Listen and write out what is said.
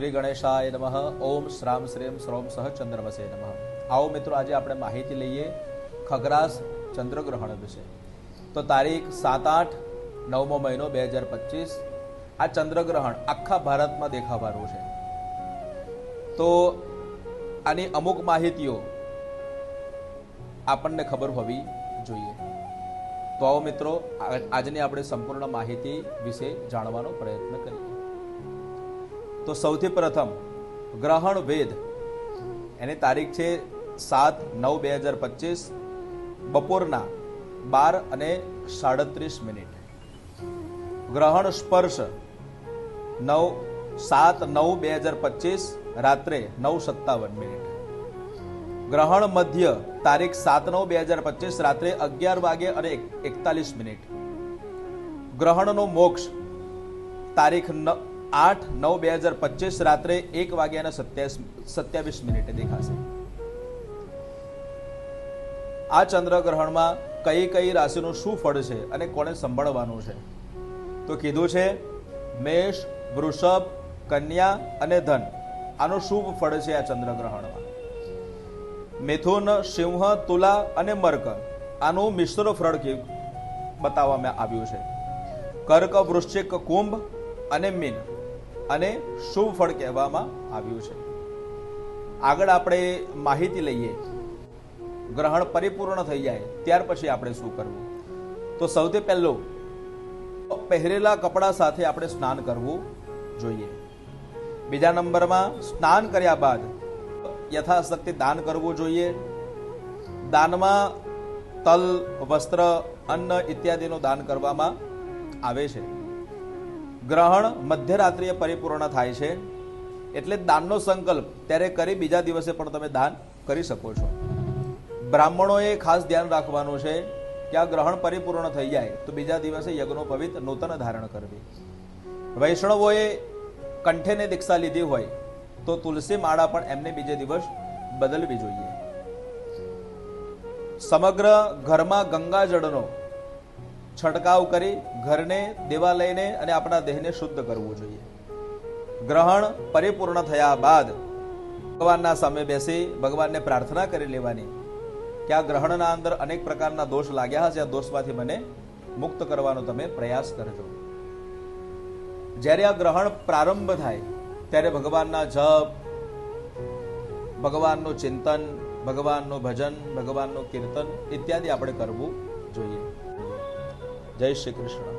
શ્રી ગણેશાય નમઃ. ઓમ શ્રામ શ્રીમ શ્રોમ સહ ચંદ્રમસે નમઃ. આવો મિત્રો, આજે આપણે માહિતી લઈએ ખગ્રાસ ચંદ્રગ્રહણ વિશે. તો તારીખ 7-8 9મો મહિનો 2025 આ ચંદ્રગ્રહણ આખા ભારતમાં દેખાવાનું છે. તો આની અમુક માહિતીઓ આપણને ખબર હોવી જોઈએ. તો આવો મિત્રો, આજની આપણે સંપૂર્ણ માહિતી વિશે જાણવાનો પ્રયત્ન કરીએ. તો સૌથી પ્રથમ ગ્રહણ વેદ, એની તારીખ છે 7/9/2025 બપોરના 12:37. ગ્રહણ સ્પર્શ 7/9/2025 રાત્રે 9:57. ગ્રહણ મધ્ય તારીખ 7/9/2025 રાત્રે 11:41. ગ્રહણનો મોક્ષ તારીખ 8/9/2025 રાત્રે 1:27 દેખાશે. આ ચંદ્રગ્રહણમાં કઈ કઈ રાશિનું શું ફળ છે અને કોને સંભાળવાનું છે? તો કીધું છે મેષ, વૃષભ, કન્યા અને ધન, આનું શુભ ફળ છે આ ચંદ્રગ્રહણમાં. મિથુન, સિંહ, તુલા અને મર્ક, આનું મિશ્ર ફળ બતાવવામાં આવ્યું છે. કર્ક, વૃશ્ચિક, કુંભ અને મીન, અને શુભ ફળ કહેવામાં આવ્યું છે. આગળ આપણે માહિતી લઈએ. ગ્રહણ પરિપૂર્ણ થઈ જાય ત્યાર પછી આપણે શું કરવું? તો સૌથી પહેલું, પહેરેલા કપડા સાથે આપણે સ્નાન કરવું જોઈએ. બીજા નંબરમાં, સ્નાન કર્યા બાદ યથાશક્તિ દાન કરવું જોઈએ. દાનમાં તલ, વસ્ત્ર, અન્ન ઇત્યાદિનું દાન કરવામાં આવે છે. ગ્રહણ મધ્યરાત્રિએ પરિપૂર્ણ થાય છે, એટલે દાનનો સંકલ્પ ત્યારે કરી બીજા દિવસે પણ તમે દાન કરી શકો છો. બ્રાહ્મણોએ ખાસ ધ્યાન રાખવાનું છે કે આ ગ્રહણ પરિપૂર્ણ થઈ જાય તો બીજા દિવસે યજ્ઞોપવિત નૂતન ધારણ કરવી. વૈષ્ણવોએ કંઠેને દીક્ષા લીધી હોય તો તુલસી માળા પણ એમને બીજે દિવસ બદલવી જોઈએ. સમગ્ર ઘરમાં ગંગાજળનો છંટકાવ કરી ઘરને, દેવાલયને અને આપણા દેહને શુદ્ધ કરવું જોઈએ. ગ્રહણ પરિપૂર્ણ થયા બાદ ભગવાનના સામે બેસી ભગવાનને પ્રાર્થના કરી લેવાની કે આ ગ્રહણના અંદર અનેક પ્રકારના દોષ લાગ્યા હશે, આ દોષમાંથી મને મુક્ત કરવાનો તમે પ્રયાસ કરજો. જ્યારે આ ગ્રહણ પ્રારંભ થાય ત્યારે ભગવાનના જપ, ભગવાનનું ચિંતન, ભગવાનનું ભજન, ભગવાનનું કીર્તન ઇત્યાદિ આપણે કરવું જોઈએ. જય શ્રી કૃષ્ણ.